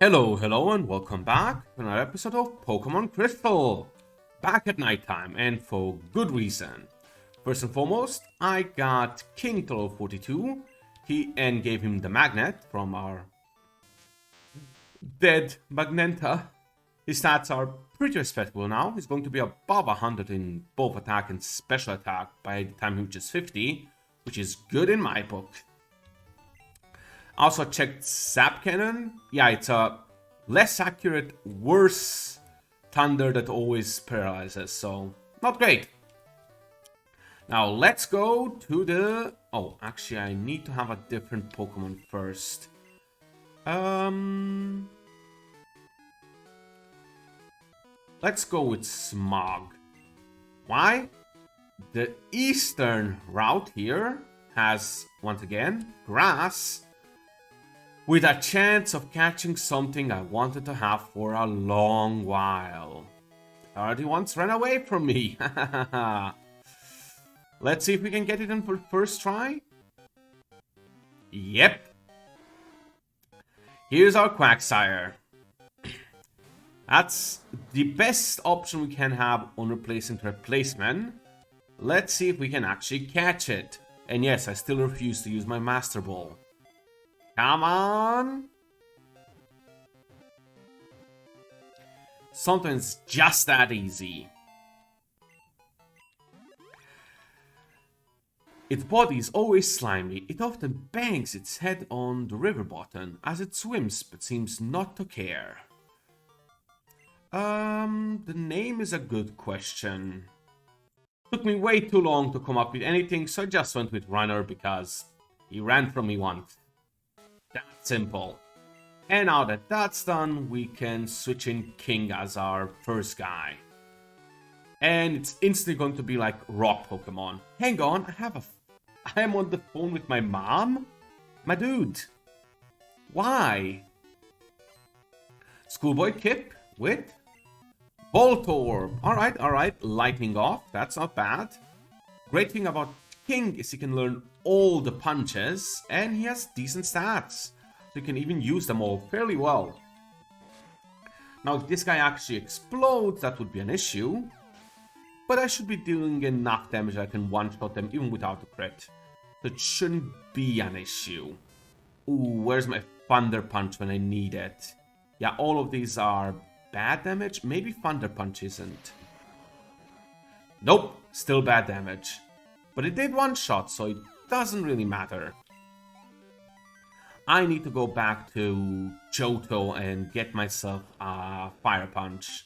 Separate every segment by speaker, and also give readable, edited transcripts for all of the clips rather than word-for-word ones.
Speaker 1: Hello, and welcome back to another episode of Pokemon Crystal. Back at nighttime, and for good reason. First and foremost, I got King to level 42, and gave him the magnet from our dead Magneta. His stats are pretty respectable now. He's going to be above 100 in both attack and special attack by the time he reaches 50, which is good in my book. Also checked Zap Cannon. Yeah, it's a less accurate, worse thunder that always paralyzes, so not great. Now let's go to the... Oh, actually I need to have a different Pokemon first. Let's go with Smog. Why? The eastern route here has, once again, grass, with a chance of catching something I wanted to have for a long while. Already once ran away from me. Let's see if we can get it in for first try. Yep. Here's our Quagsire. That's the best option we can have on replacing the replacement. Let's see if we can actually catch it. And yes, I still refuse to use my Master Ball. Come on! Sometimes just that easy. Its body is always slimy. It often bangs its head on the river bottom as it swims, but seems not to care. The name is a good question. Took me way too long to come up with anything, so I just went with Runner because he ran from me once. That simple. And now that that's done, we can switch in King as our first guy. And it's instantly going to be like rock Pokemon. Hang on, I am on the phone with my mom? My dude. Why? Schoolboy Kip with Voltorb. Alright, lightning off, that's not bad. Great thing about King is he can learn all the punches, and he has decent stats, so you can even use them all fairly well. Now if this guy actually explodes, that would be an issue, but I should be doing enough damage that I can one-shot them even without a crit, so it shouldn't be an issue. Ooh, where's my Thunder Punch when I need it? Yeah, all of these are bad damage, maybe Thunder Punch isn't. Nope, still bad damage. But it did one shot, so it doesn't really matter. I need to go back to Johto and get myself a Fire Punch.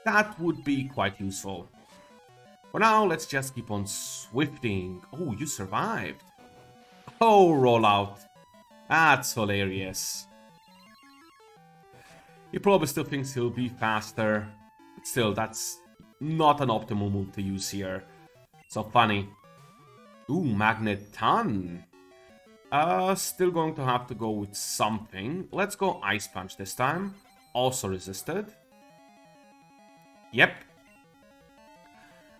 Speaker 1: That would be quite useful. For now, let's just keep on swifting. Oh, you survived. Oh, rollout. That's hilarious. He probably still thinks he'll be faster. But still, that's not an optimal move to use here. So funny. Ooh, Magneton. Still going to have to go with something. Let's go Ice Punch this time. Also resisted. Yep.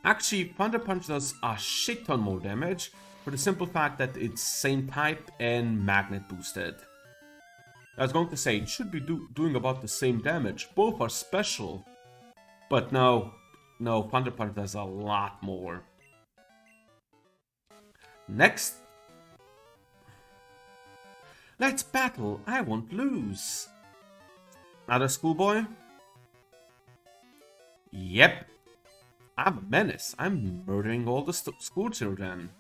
Speaker 1: Actually, Thunder Punch does a shit ton more damage for the simple fact that it's same type and magnet boosted. I was going to say it should be doing about the same damage. Both are special. But no, Thunder Punch does a lot more. Next. Let's battle, I won't lose. Another schoolboy? Yep. I'm a menace. I'm murdering all the school children.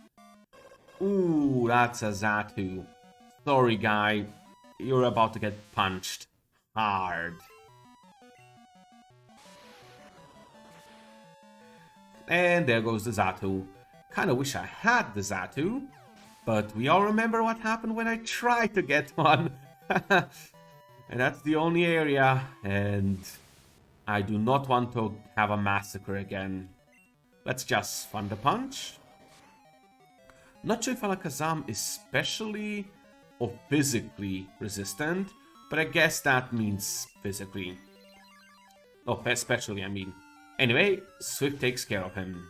Speaker 1: Ooh, that's a Xatu. Sorry, guy. You're about to get punched. Hard. And there goes the Xatu. Kinda wish I had the Xatu, but we all remember what happened when I tried to get one. And that's the only area, and I do not want to have a massacre again. Let's just Thunder Punch. Not sure if Alakazam is specially or physically resistant, but I guess that means physically. Oh, especially, I mean. Anyway, Swift takes care of him.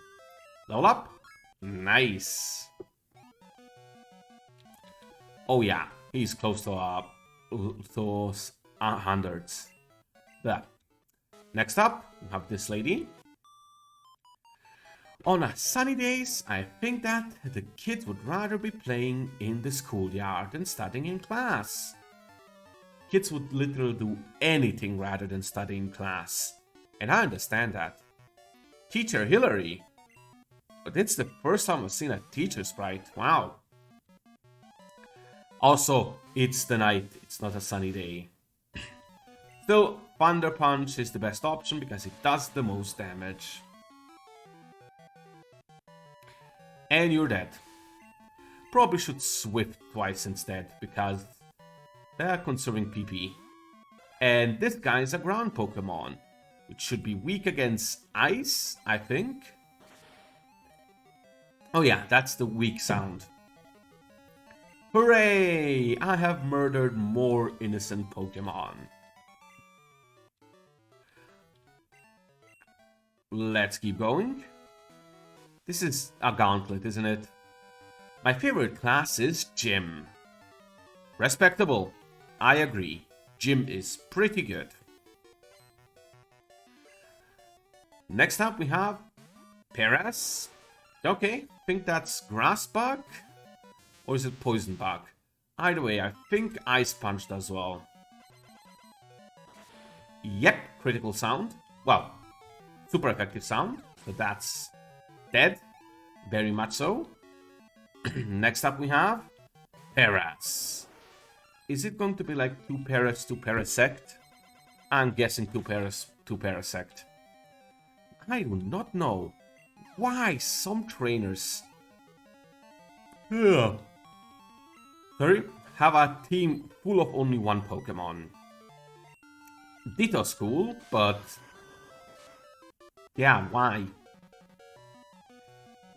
Speaker 1: Level up. Nice. Oh yeah, he's close to hundreds. There. Next up, we have this lady. On a sunny days, I think that the kids would rather be playing in the schoolyard than studying in class. Kids would literally do anything rather than studying in class. And I understand that. Teacher Hillary. But it's the first time I've seen a teacher sprite. Wow. Also, it's the night. It's not a sunny day. Still, Thunder Punch is the best option because it does the most damage. And you're dead. Probably should Swift twice instead, because they're conserving PP. And this guy is a ground Pokemon, which should be weak against ice, I think. Oh yeah, that's the weak sound. Hooray! I have murdered more innocent Pokemon. Let's keep going. This is a gauntlet, isn't it? My favorite class is Gym. Respectable. I agree. Gym is pretty good. Next up we have Paras. Okay, I think that's Grass Bug. Or is it Poison Bug? Either way, I think Ice Punch does well. Yep, critical sound. Well, super effective sound. So that's dead. Very much so. Next up we have Paras. Is it going to be like 2 Paras, 2 Parasect? I'm guessing 2 Paras, 2 Parasect. I do not know why some trainers have a team full of only one Pokemon. Ditto's cool, but yeah, why?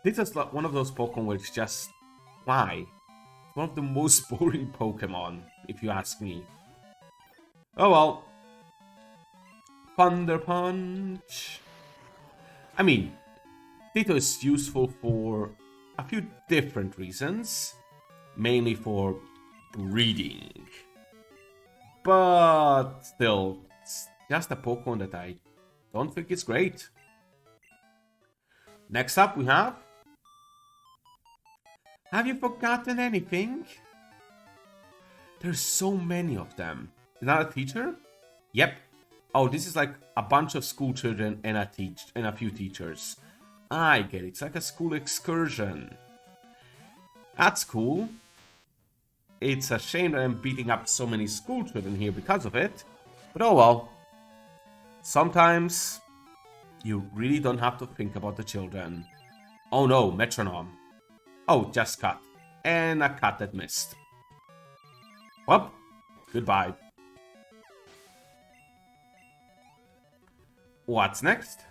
Speaker 1: Ditto's like one of those Pokemon where it's just why? One of the most boring Pokemon, if you ask me. Oh well. Thunder Punch. I mean, Ditto is useful for a few different reasons. Mainly for breeding. But still, it's just a Pokemon that I don't think is great. Next up we have you forgotten anything? There's so many of them. Is that a teacher? Yep. Oh, this is like a bunch of school children and a few teachers. I get it. It's like a school excursion. That's cool. It's a shame that I'm beating up so many school children here because of it. But oh well. Sometimes you really don't have to think about the children. Oh no, metronome. Oh, just cut. And a cut that missed. Well, goodbye. What's next?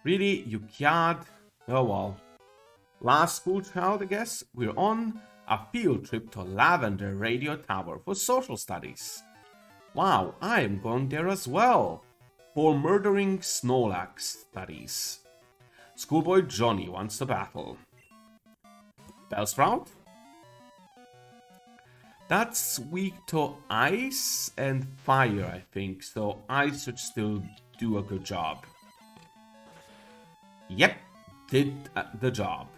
Speaker 1: Really, you can't? Oh well. Last school child, I guess. We're on a field trip to Lavender Radio Tower for social studies. Wow, I am going there as well. For murdering Snorlax studies. Schoolboy Johnny wants to battle. Bellsprout? That's weak to ice and fire, I think. So ice should still do a good job. Yep, did the job.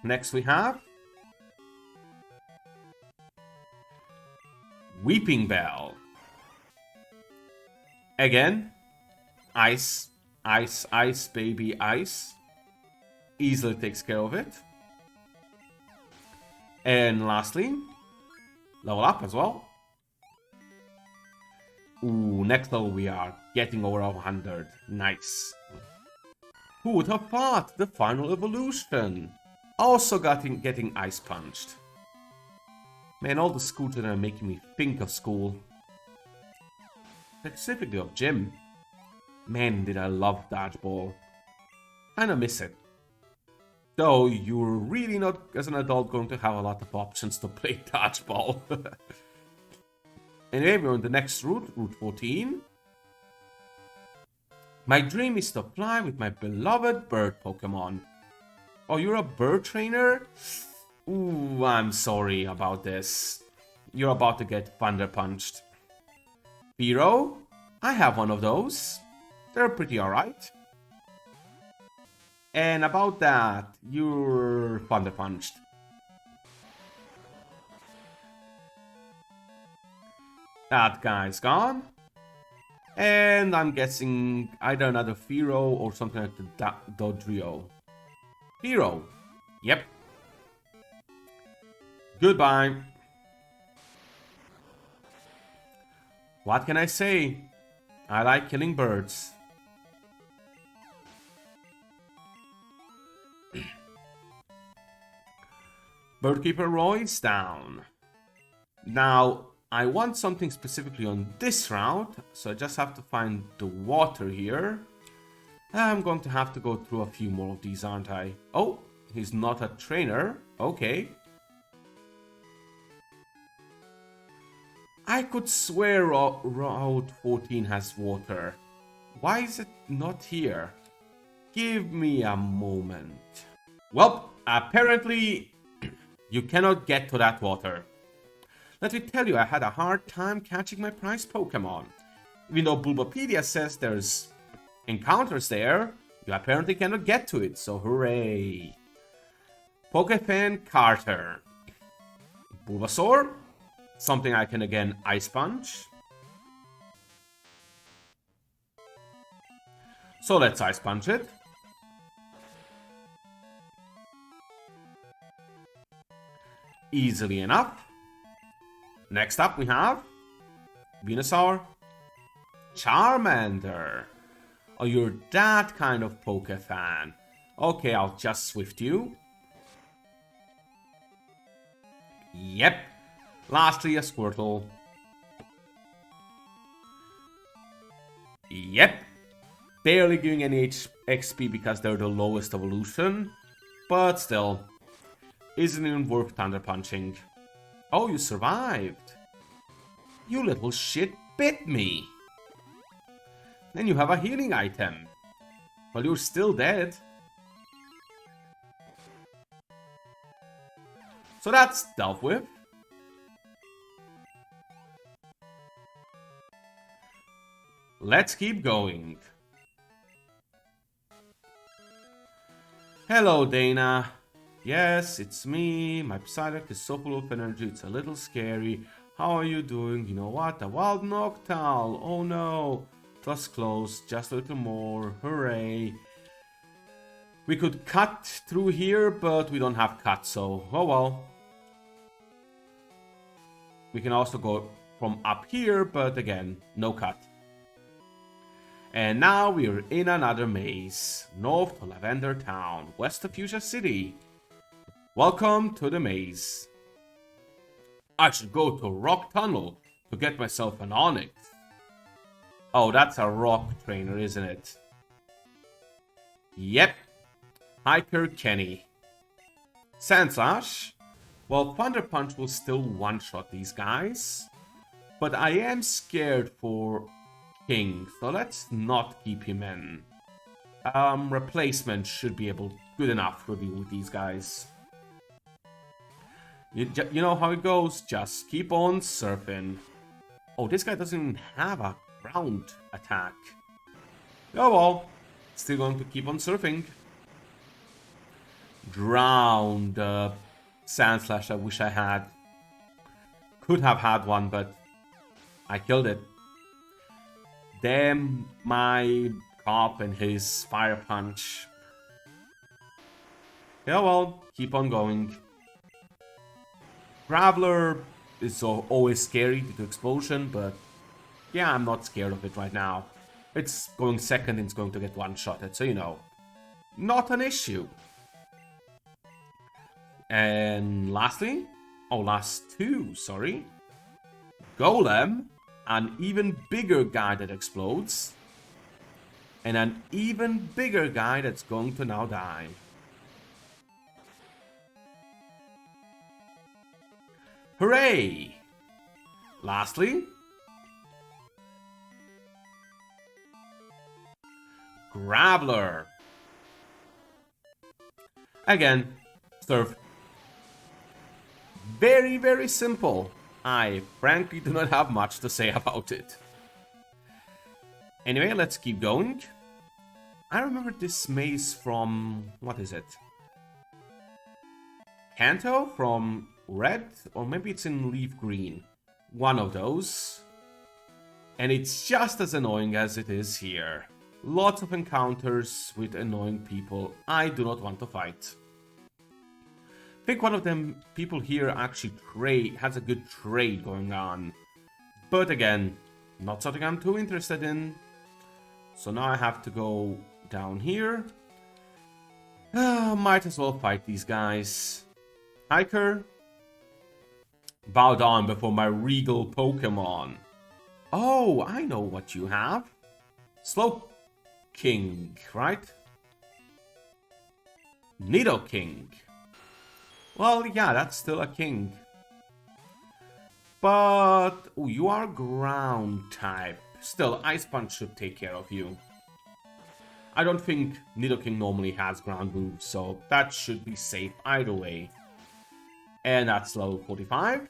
Speaker 1: Next we have Weeping Bell. Again, ice, ice, ice, baby, ice. Easily takes care of it. And lastly, level up as well. Ooh, next level we are getting over 100. Nice. Who would have thought? The final evolution. Also getting ice punched. Man, all the school children are making me think of school. Specifically of gym. Man, did I love dodgeball. Kinda miss it. Though you're really not, as an adult, going to have a lot of options to play dodgeball. Anyway, we're on the next route, Route 14. My dream is to fly with my beloved bird Pokemon. Oh, you're a bird trainer? Ooh, I'm sorry about this. You're about to get thunder punched. Hero, I have one of those. They're pretty alright. And about that, you're thunder punched. That guy's gone. And I'm guessing either another Firo or something like the Dodrio. Firo. Yep. Goodbye. What can I say? I like killing birds. Birdkeeper Roy's down. Now, I want something specifically on this route, so I just have to find the water here. I'm going to have to go through a few more of these, aren't I? Oh, he's not a trainer. Okay. I could swear Route 14 has water. Why is it not here? Give me a moment. Well, apparently you cannot get to that water. Let me tell you, I had a hard time catching my prized Pokemon. Even though Bulbapedia says there's encounters there, you apparently cannot get to it, so hooray. Pokefan Carter. Bulbasaur. Something I can again Ice Punch. So let's Ice Punch it. Easily enough. Next up we have Venusaur. Charmander. Oh, you're that kind of Pokefan. Okay, I'll just Swift you. Yep. Lastly, a Squirtle. Yep. Barely giving any XP because they're the lowest evolution. But still. Isn't even worth Thunder Punching. Oh, you survived. You little shit bit me. Then you have a healing item. Well, you're still dead. So that's dealt with. Let's keep going. Hello, Dana. Yes, it's me. My Psyduck is so full of energy, it's a little scary. How are you doing? You know what? A wild Noctowl. Oh no. It was close. Just a little more. Hooray. We could cut through here, but we don't have cut, so oh well. We can also go from up here, but again, no cut. And now we're in another maze. North to Lavender Town, west of Fuchsia City. Welcome to the maze. I should go to Rock Tunnel to get myself an Onyx. Oh, that's a rock trainer, isn't it? Yep. Hiker Kenny. Sandslash. Well, Thunder Punch will still one-shot these guys. But I am scared for King, so let's not keep him in. Replacement should be good enough to deal with these guys. You know how it goes, just keep on surfing. Oh, this guy doesn't even have a ground attack. Oh well, still going to keep on surfing. Drowned Sandslash I wish I had. Could have had one, but I killed it. Damn my cop and his fire punch. Yeah, well, keep on going. Graveler is always scary due to explosion, but yeah, I'm not scared of it right now. It's going second and it's going to get one-shotted, so you know. Not an issue. And lastly, last two, sorry. Golem. An even bigger guy that explodes. And an even bigger guy that's going to now die. Hooray! Lastly. Graveler. Again, surf. Very, very simple. I frankly do not have much to say about it. Anyway, let's keep going. I remember this maze from... what is it? Kanto from Red? Or maybe it's in Leaf Green. One of those. And it's just as annoying as it is here. Lots of encounters with annoying people I do not want to fight. I think one of them people here actually has a good trade going on. But again, not something I'm too interested in. So now I have to go down here. Might as well fight these guys. Hiker. Bow down before my regal Pokemon. Oh, I know what you have. Slow King, right? Nidoking. Well, yeah, that's still a king. But ooh, you are ground type. Still, Ice Punch should take care of you. I don't think Nidoking normally has ground moves, so that should be safe either way. And that's level 45.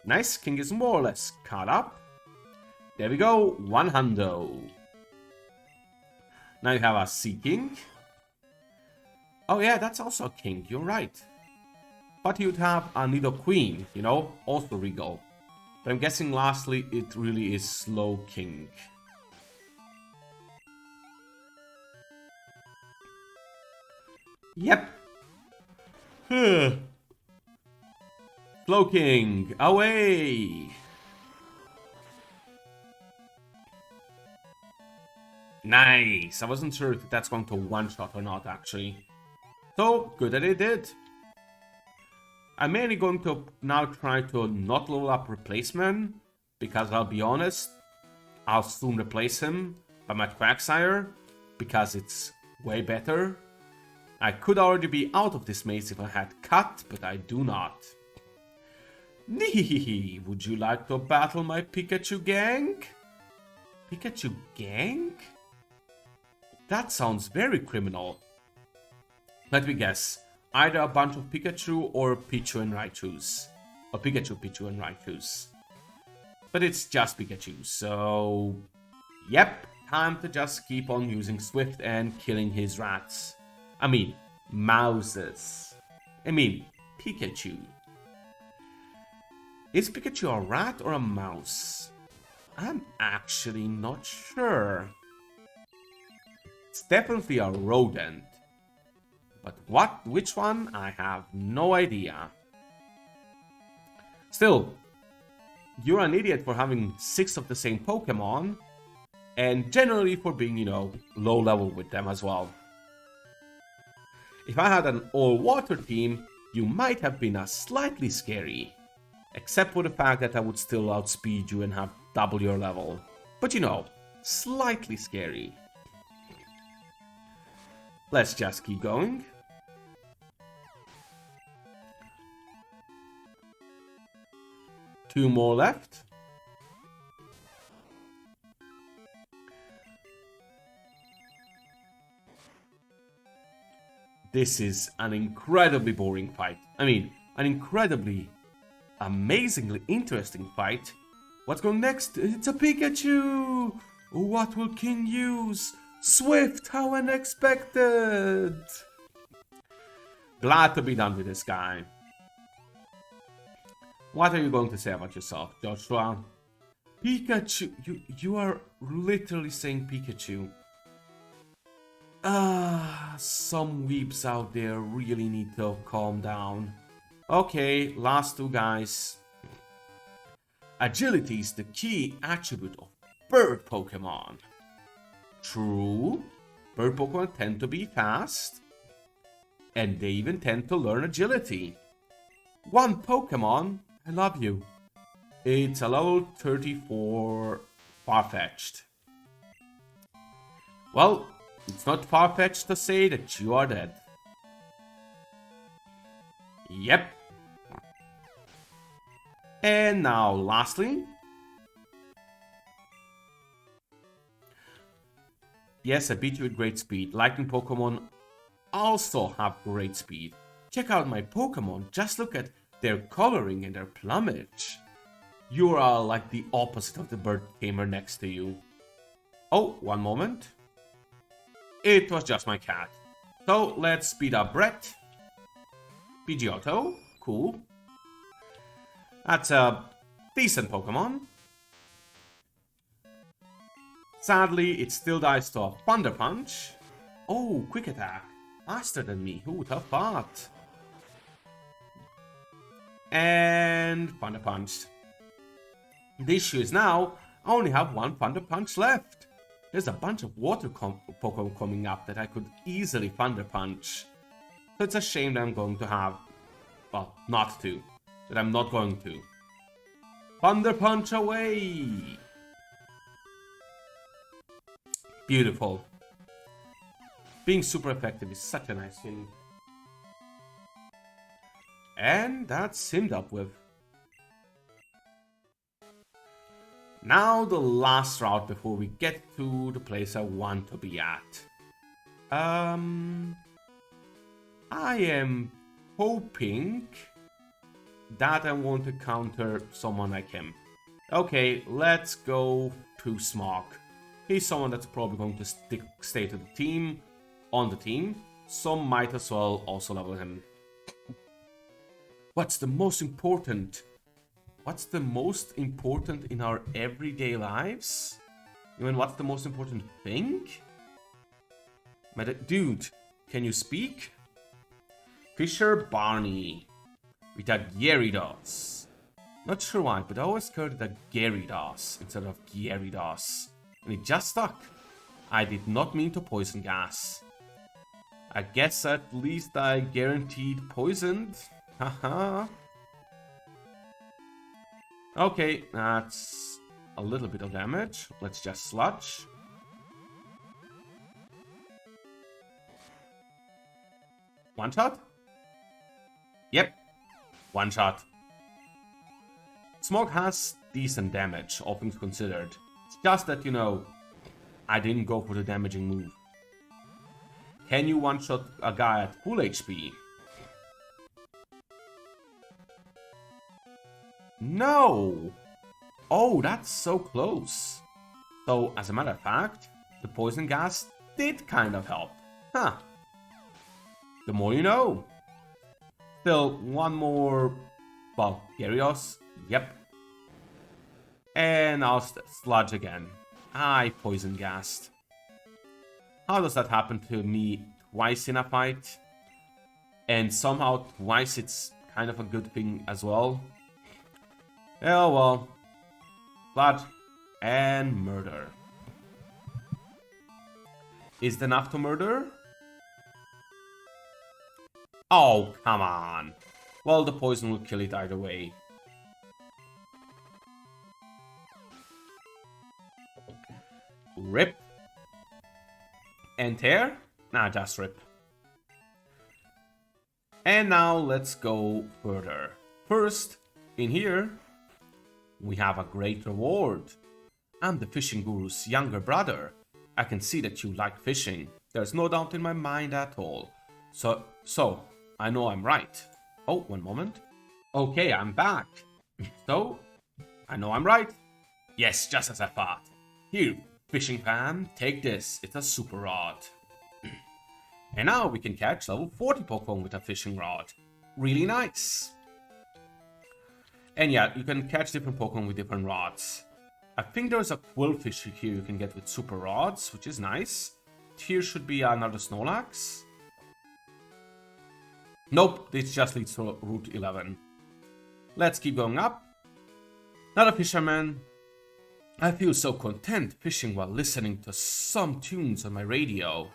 Speaker 1: Nice, King is more or less caught up. There we go, 100. Now you have a Sea King. Oh yeah, that's also a king, you're right. But you'd have a Nidoqueen, you know, also regal. But I'm guessing lastly it really is Slow King. Yep. Slow King, away! Nice! I wasn't sure if that's going to one-shot or not, actually. So, good that it did. I'm mainly going to now try to not level up Replacement, because I'll be honest, I'll soon replace him by my Quagsire, because it's way better. I could already be out of this maze if I had cut, but I do not. Nihihihi, would you like to battle my Pikachu gang? Pikachu gang? That sounds very criminal. Let me guess. Either a bunch of Pikachu or Pichu and Raichus. Or Pikachu, Pichu and Raichus. But it's just Pikachu, so... Yep, time to just keep on using Swift and killing his rats. I mean, mouses. I mean, Pikachu. Is Pikachu a rat or a mouse? I'm actually not sure. It's definitely a rodent. But which one? I have no idea. Still, you're an idiot for having 6 of the same Pokemon. And generally for being, you know, low level with them as well. If I had an all-water team, you might have been a slightly scary. Except for the fact that I would still outspeed you and have double your level. But you know, slightly scary. Let's just keep going. Two more left. This is an incredibly boring fight. I mean, an incredibly, amazingly interesting fight. What's going next? It's a Pikachu! What will King use? Swift, how unexpected! Glad to be done with this guy. What are you going to say about yourself, Joshua? Pikachu, you are literally saying Pikachu. Some weeps out there really need to calm down. Okay, last two guys. Agility is the key attribute of bird Pokemon. True, bird Pokemon tend to be fast, and they even tend to learn agility. One Pokemon, I love you. It's a level 34 Farfetch'd. Well, it's not far-fetched to say that you are dead. Yep. And now, lastly. Yes, I beat you with great speed. Lightning Pokemon also have great speed. Check out my Pokemon. Just look at their coloring and their plumage. You are like the opposite of the bird tamer next to you. Oh, one moment. It was just my cat. So let's speed up Brett. Pidgeotto, cool. That's a decent Pokemon. Sadly, it still dies to a Thunder Punch. Oh, quick attack. Faster than me. Ooh, tough thought. And Thunder Punch. The issue is now, I only have one Thunder Punch left. There's a bunch of water Pokemon coming up that I could easily Thunder Punch. So it's a shame that I'm going to have... Well, not to. That I'm not going to. Thunder Punch away! Beautiful. Being super effective is such a nice feeling. And that's him up with. Now the last route before we get to the place I want to be at. I am hoping that I won't encounter someone like him. Okay, let's go to Smog. He's someone that's probably going to stay to the team, on the team, so might as well also level him. What's the most important? What's the most important in our everyday lives? You mean what's the most important thing? Dude, can you speak? Fisher Barney with a Gyarados. Not sure why, but I always called it a Gyarados instead of Gyarados. And it just stuck. I did not mean to poison gas. I guess at least I guaranteed poisoned. Haha. Okay, that's a little bit of damage. Let's just sludge. One shot? Yep. One shot. Smog has decent damage, all things considered. It's just that, you know, I didn't go for the damaging move. Can you one-shot a guy at full HP? No! Oh, that's so close. So, as a matter of fact, the poison gas did kind of help. Huh. The more you know. Still, one more... Well, Gyarados. Yep. And I'll sludge again. I poison gassed. How does that happen to me twice in a fight? And somehow twice it's kind of a good thing as well. Oh well. Sludge and murder. Is it enough to murder? Oh, come on. Well, the poison will kill it either way. Rip. And tear? Nah, just rip. And now let's go further. First, in here, we have a great reward. I'm the fishing guru's younger brother. I can see that you like fishing. There's no doubt in my mind at all. So, I know I'm right. Oh, one moment. Okay, I'm back. So, I know I'm right. Yes, just as I thought. Here, fishing fan, take this. It's a super rod. And now we can catch level 40 Pokemon with a fishing rod. Really nice. And yeah, you can catch different Pokemon with different rods. I think there's a Quillfish here you can get with super rods, which is nice. Here should be another Snorlax. Nope, this just leads to Route 11. Let's keep going up. Not a fisherman. I feel so content fishing while listening to some tunes on my radio.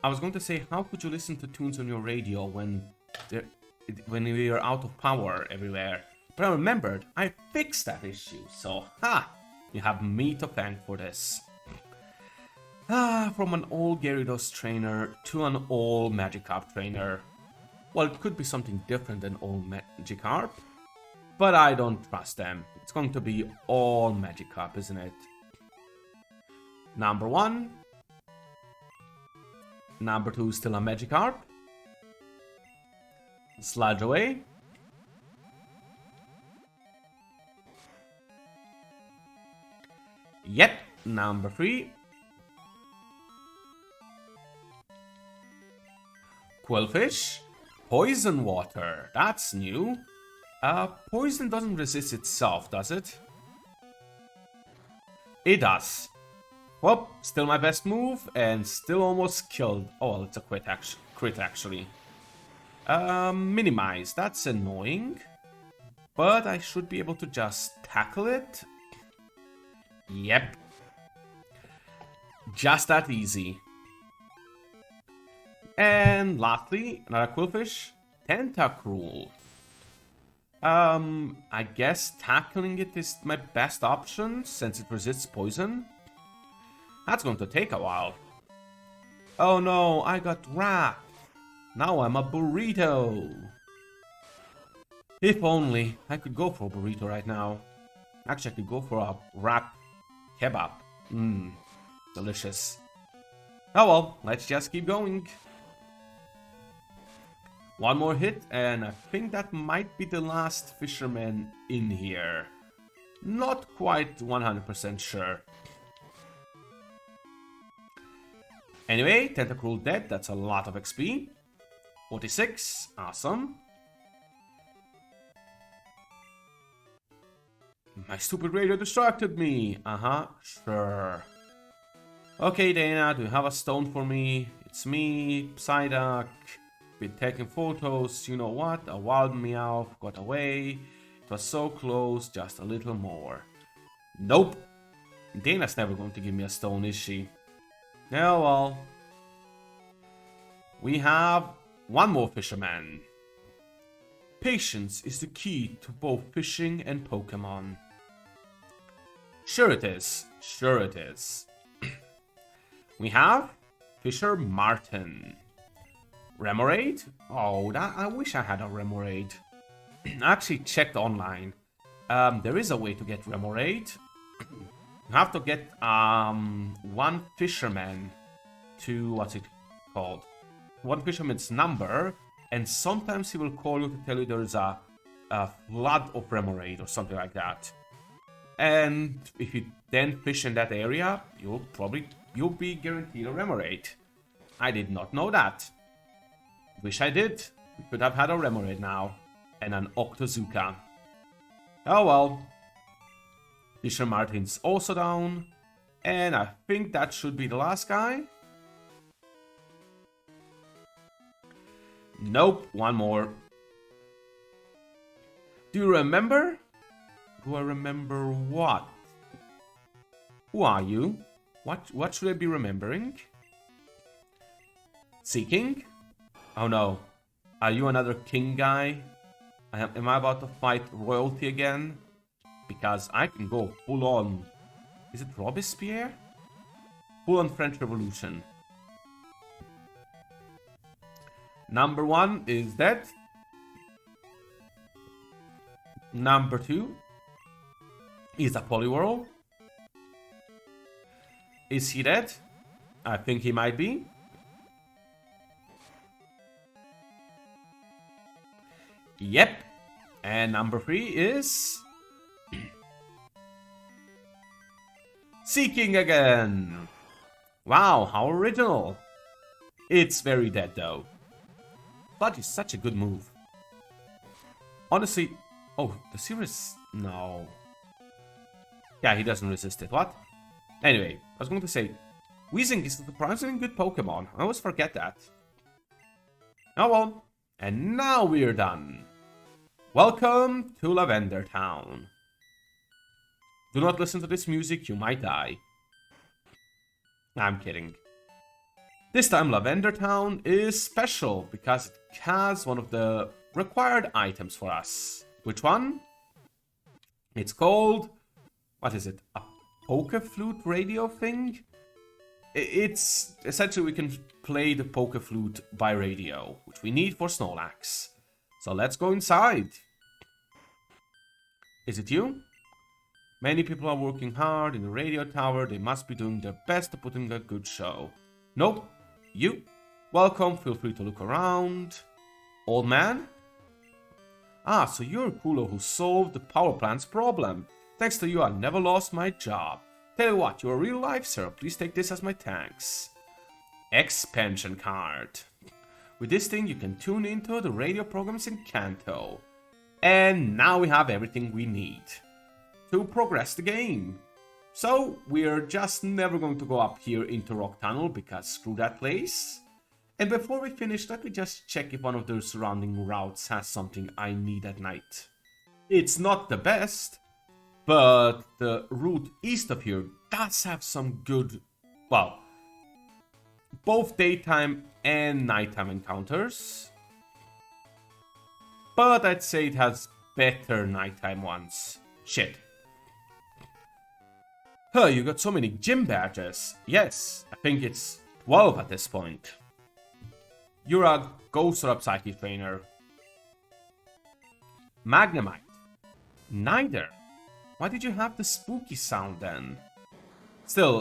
Speaker 1: I was going to say, how could you listen to tunes on your radio when you're out of power everywhere? But I remembered, I fixed that issue, so you have me to thank for this. From an old Gyarados trainer to an old Magikarp trainer. Well, it could be something different than old Magikarp, but I don't trust them. It's going to be all Magikarp, isn't it? Number 1. Number 2 is still a Magikarp. Sludge away. Yep, number 3. Quillfish. Poison water. That's new. Poison doesn't resist itself, does it? It does. Well, still my best move, and still almost killed. Oh, well, it's a crit actually. Minimize. That's annoying. But I should be able to just tackle it. Yep. Just that easy. And lastly, another Quillfish. Tentacruel. I guess tackling it is my best option, since it resists poison. That's going to take a while. Oh no, I got wrapped. Now I'm a burrito. If only I could go for a burrito right now. Actually, I could go for a wrap kebab. Delicious. Oh well, let's just keep going. One more hit, and I think that might be the last fisherman in here. Not quite 100% sure. Anyway, Tentacruel dead, that's a lot of XP. 46, awesome. My stupid radio distracted me. Sure. Okay, Dana, do you have a stone for me? It's me, Psyduck. Been taking photos, you know what? A wild Meowth got away. It was so close, just a little more. Nope. Dana's never going to give me a stone, is she? Oh well. We have one more fisherman. Patience is the key to both fishing and Pokemon. Sure it is. Sure it is. We have Fisher Martin. Remoraid? Oh, I wish I had a Remoraid. I actually checked online. There is a way to get Remoraid. You have to get one fisherman to, what's it called? One fisherman's number, and sometimes he will call you to tell you there is a flood of Remoraid or something like that. And if you then fish in that area, you'll be guaranteed a Remoraid. I did not know that. Wish I did. We could have had a Remoraid now. And an Octazooka. Oh well. Fisher Martin's also down. And I think that should be the last guy. Nope, one more. Do you remember? Do I remember what? Who are you? What should I be remembering? Seeking? Oh no. Are you another king guy? Am I about to fight royalty again? Because I can go full on. Is it Robespierre? Full on French Revolution. Number 1 is dead. Number 2 is a Poliwhirl. Is he dead? I think he might be. Yep. And number 3 is... Seeking again. Wow, how original. It's very dead though. Sludge is such a good move. Honestly... Oh, the series... No. Yeah, he doesn't resist it. What? Anyway, I was going to say... Weezing is a surprisingly good Pokemon. I always forget that. Oh well. And now we're done. Welcome to Lavender Town. Do not listen to this music, you might die. I'm kidding. This time Lavender Town is special because it has one of the required items for us. Which one? It's called... What is it? A Pokeflute radio thing? It's... Essentially we can play the Pokeflute by radio, which we need for Snorlax. So let's go inside. Is it you? Many people are working hard in the radio tower. They must be doing their best to put in a good show. Nope. You. Welcome. Feel free to look around. Old man? Ah, so you're Kulo who solved the power plant's problem. Thanks to you, I never lost my job. Tell you what, you're a real life, sir. Please take this as my thanks. Expansion card. With this thing, you can tune into the radio programs in Kanto. And now we have everything we need to progress the game. So, we're just never going to go up here into Rock Tunnel because screw that place. And before we finish, let me just check if one of the surrounding routes has something I need at night. It's not the best, but the route east of here does have some good, well, both daytime and nighttime encounters. But I'd say it has better nighttime ones. Shit. Huh, you got so many gym badges. Yes, I think it's 12 at this point. You're a Ghost or a Psychic trainer. Magnemite. Neither. Why did you have the spooky sound then? Still,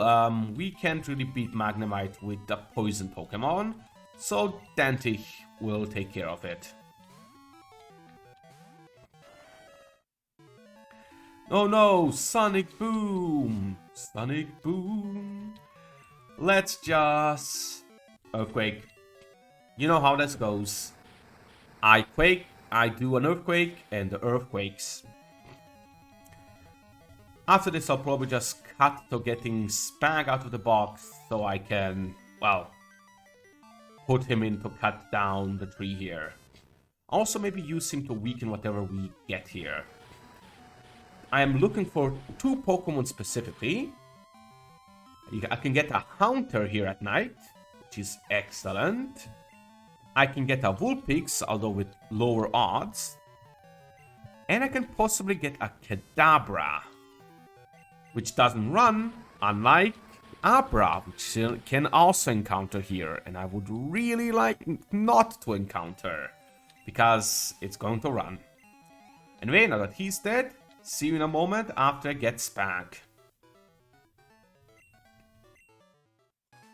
Speaker 1: we can't really beat Magnemite with the poison Pokemon, so Dante will take care of it. Oh no, Sonic Boom! Sonic Boom! Let's just... Earthquake. You know how this goes. I quake, I do an earthquake, and the earth quakes. After this, I'll probably just cut to getting Spag out of the box so I can, well, put him in to cut down the tree here. Also, maybe use him to weaken whatever we get here. I am looking for 2 Pokemon specifically. I can get a Haunter here at night, which is excellent. I can get a Vulpix, although with lower odds. And I can possibly get a Kadabra, which doesn't run, unlike Abra, which can also encounter here. And I would really like not to encounter, because it's going to run. Anyway, now that he's dead, see you in a moment after I get Spag.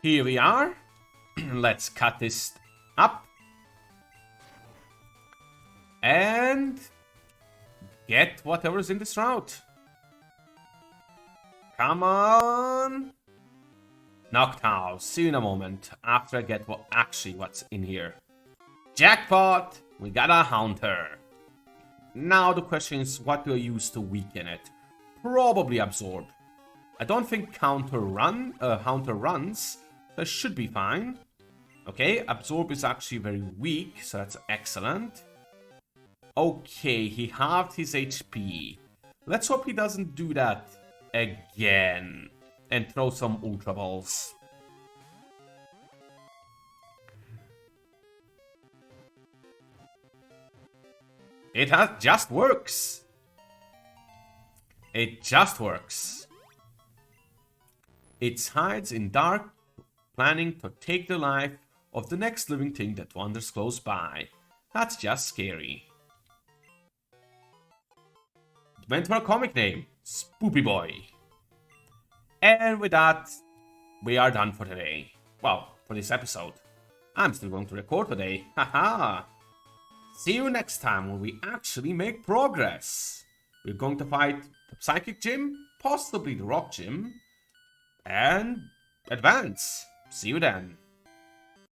Speaker 1: Here we are. Let's cut this up. And get whatever's in this route. Come on. Noctowl. See you in a moment after I get what's in here. Jackpot! We got a Haunter. Now the question is, what do I use to weaken it? Probably Absorb. I don't think Haunter runs. That should be fine. Okay, Absorb is actually very weak, so that's excellent. Okay, he halved his HP. Let's hope he doesn't do that again and throw some Ultra Balls. It just works. It just works. It hides in dark, planning to take the life of the next living thing that wanders close by. That's just scary. It went for a comic name, Spoopy Boy. And with that, we are done for today. Well, for this episode. I'm still going to record today. Haha. See you next time when we actually make progress. We're going to fight the Psychic Gym, possibly the Rock Gym, and advance. See you then.